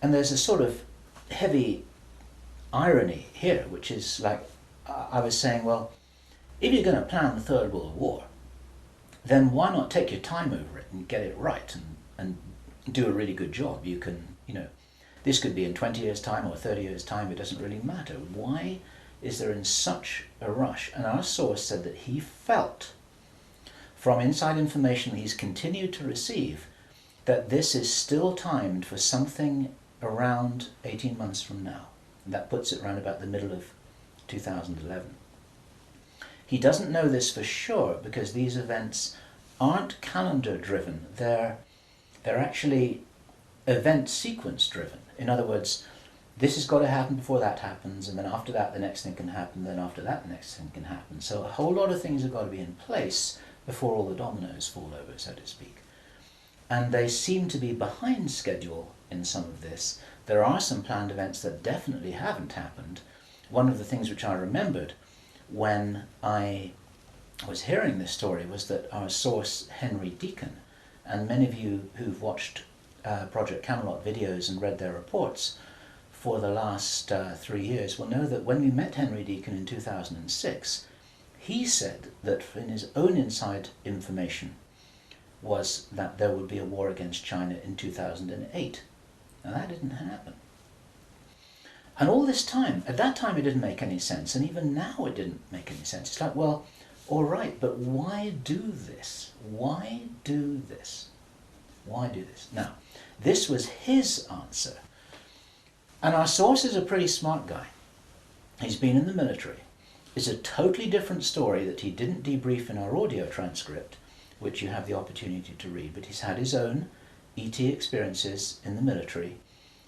And there's a sort of heavy irony here, which is like I was saying, well, if you're going to plan the Third World War, then why not take your time over it and get it right and do a really good job? You can, this could be in 20 years' time or 30 years' time, it doesn't really matter. Why is there in such a rush? And our source said that he felt, from inside information that he's continued to receive, that this is still timed for something around 18 months from now. And that puts it around about the middle of 2011. He doesn't know this for sure because these events aren't calendar driven. They're actually event sequence driven. In other words, this has got to happen before that happens, and then after that the next thing can happen, then after that the next thing can happen. So a whole lot of things have got to be in place before all the dominoes fall over, so to speak. And they seem to be behind schedule in some of this. There are some planned events that definitely haven't happened. One of the things which I remembered when I was hearing this story was that our source, Henry Deacon, and many of you who've watched Project Camelot videos and read their reports for the last 3 years will know that when we met Henry Deacon in 2006, he said that in his own inside information was that there would be a war against China in 2008. Now that didn't happen. And all this time, at that time it didn't make any sense, and even now it didn't make any sense. It's like, well, all right, but why do this? Why do this? Why do this? Now, this was his answer. And our source is a pretty smart guy. He's been in the military. It's a totally different story that he didn't debrief in our audio transcript, which you have the opportunity to read, but he's had his own ET experiences in the military.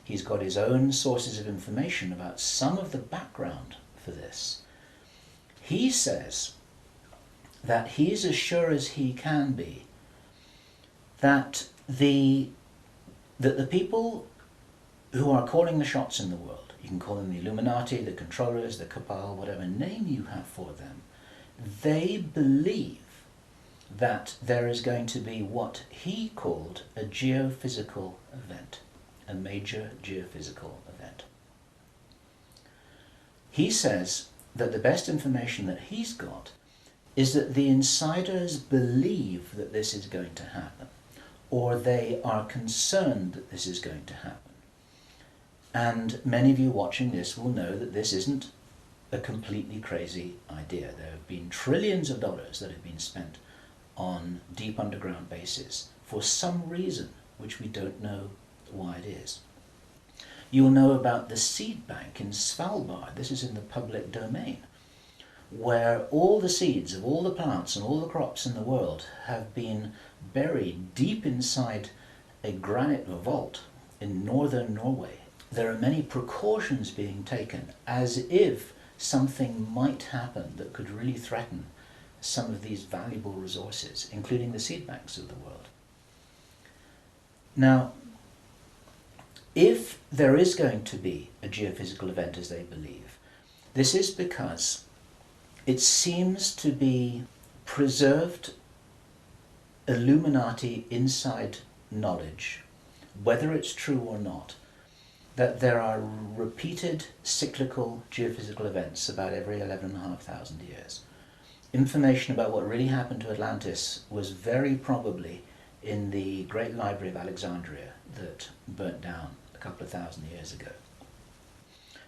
He's got his own sources of information about some of the background for this. He says that he's as sure as he can be that the people who are calling the shots in the world, you can call them the Illuminati, the controllers, the cabal, whatever name you have for them, they believe that there is going to be what he called a geophysical event, a major geophysical event. He says that the best information that he's got is that the insiders believe that this is going to happen, or they are concerned that this is going to happen. And many of you watching this will know that this isn't a completely crazy idea. There have been trillions of dollars that have been spent on deep underground bases for some reason which we don't know why it is. You'll know about the seed bank in Svalbard. This is in the public domain, where all the seeds of all the plants and all the crops in the world have been buried deep inside a granite vault in northern Norway. There are many precautions being taken as if something might happen that could really threaten some of these valuable resources, including the seed banks of the world. Now, if there is going to be a geophysical event as they believe, this is because it seems to be preserved Illuminati inside knowledge, whether it's true or not, that there are repeated cyclical geophysical events about every 11,500 years. Information about what really happened to Atlantis was very probably in the Great Library of Alexandria that burnt down a couple of thousand years ago.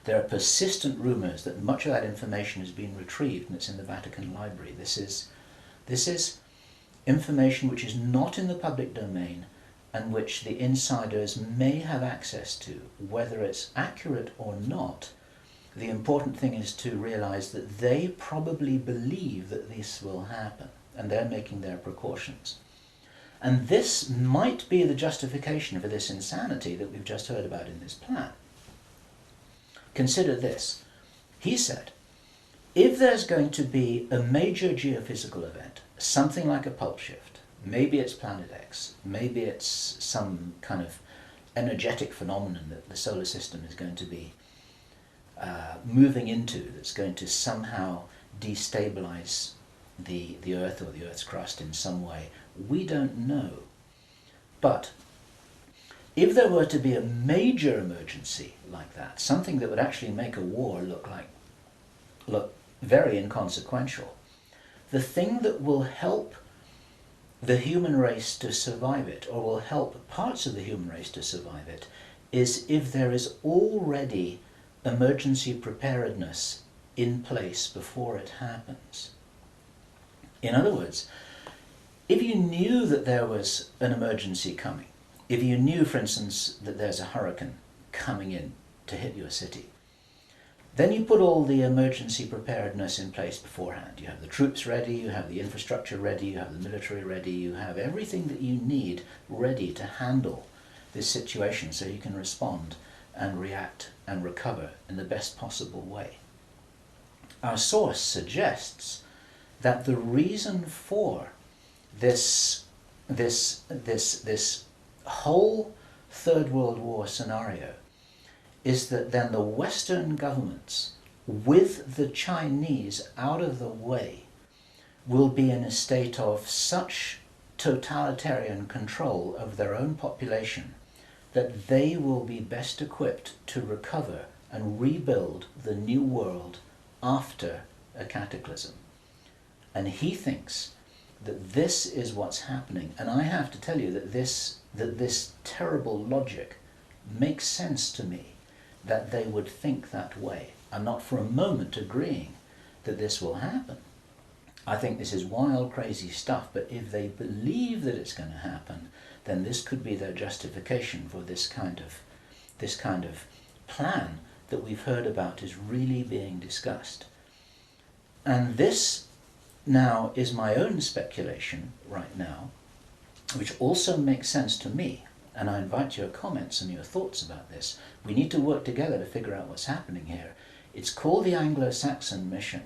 There are persistent rumors that much of that information has been retrieved and it's in the Vatican Library. This is information which is not in the public domain and which the insiders may have access to. Whether it's accurate or not, the important thing is to realize that they probably believe that this will happen and they're making their precautions. And this might be the justification for this insanity that we've just heard about in this plan. Consider this. He said, if there's going to be a major geophysical event, something like a pulse shift, maybe it's Planet X, maybe it's some kind of energetic phenomenon that the solar system is going to be moving into, that's going to somehow destabilize the Earth or the Earth's crust in some way. We don't know. But if there were to be a major emergency like that, something that would actually make a war look very inconsequential, the thing that will help the human race to survive it, or will help parts of the human race to survive it, is if there is already emergency preparedness in place before it happens. In other words, if you knew that there was an emergency coming, if you knew, for instance, that there's a hurricane coming in to hit your city, then you put all the emergency preparedness in place beforehand. You have the troops ready, you have the infrastructure ready, you have the military ready, you have everything that you need ready to handle this situation so you can respond and react and recover in the best possible way. Our source suggests that the reason for this whole Third World War scenario is that then the Western governments, with the Chinese out of the way, will be in a state of such totalitarian control of their own population that they will be best equipped to recover and rebuild the new world after a cataclysm. And he thinks that this is what's happening. And I have to tell you that this terrible logic makes sense to me, that they would think that way. I'm not for a moment agreeing that this will happen. I think this is wild, crazy stuff, but if they believe that it's going to happen, then this could be their justification for this kind of plan that we've heard about is really being discussed. And this now is my own speculation right now, which also makes sense to me. And I invite your comments and your thoughts about this. We need to work together to figure out what's happening here. It's called the Anglo-Saxon Mission.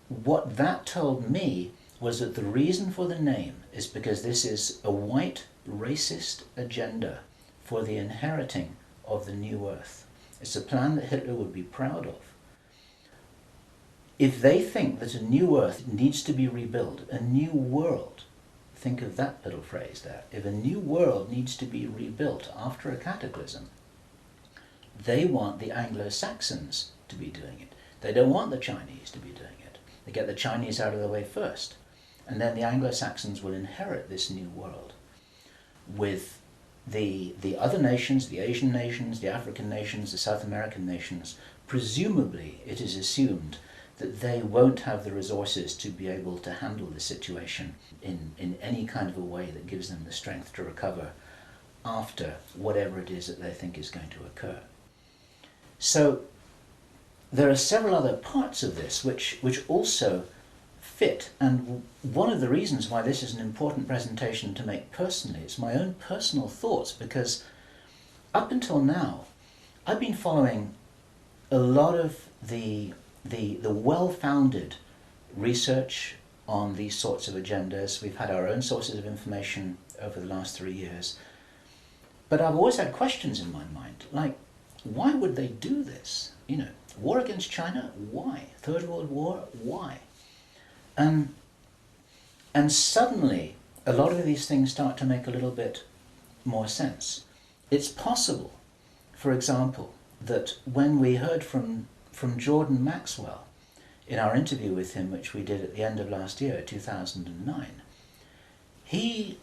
What that told me was that the reason for the name is because this is a white racist agenda for the inheriting of the new earth. It's a plan that Hitler would be proud of. If they think that a new earth needs to be rebuilt, a new world, think of that little phrase there. If a new world needs to be rebuilt after a cataclysm, they want the Anglo-Saxons to be doing it. They don't want the Chinese to be doing it. They get the Chinese out of the way first, and then the Anglo-Saxons will inherit this new world with the other nations, the Asian nations, the African nations, the South American nations. Presumably, it is assumed that they won't have the resources to be able to handle the situation in any kind of a way that gives them the strength to recover after whatever it is that they think is going to occur. So there are several other parts of this which also fit, and one of the reasons why this is an important presentation to make personally is my own personal thoughts, because up until now I've been following a lot of the well-founded research on these sorts of agendas. We've had our own sources of information over the last 3 years. But I've always had questions in my mind, like, why would they do this? You know, war against China, why? Third World War, why? And suddenly, a lot of these things start to make a little bit more sense. It's possible, for example, that when we heard from Jordan Maxwell in our interview with him, which we did at the end of last year, 2009, he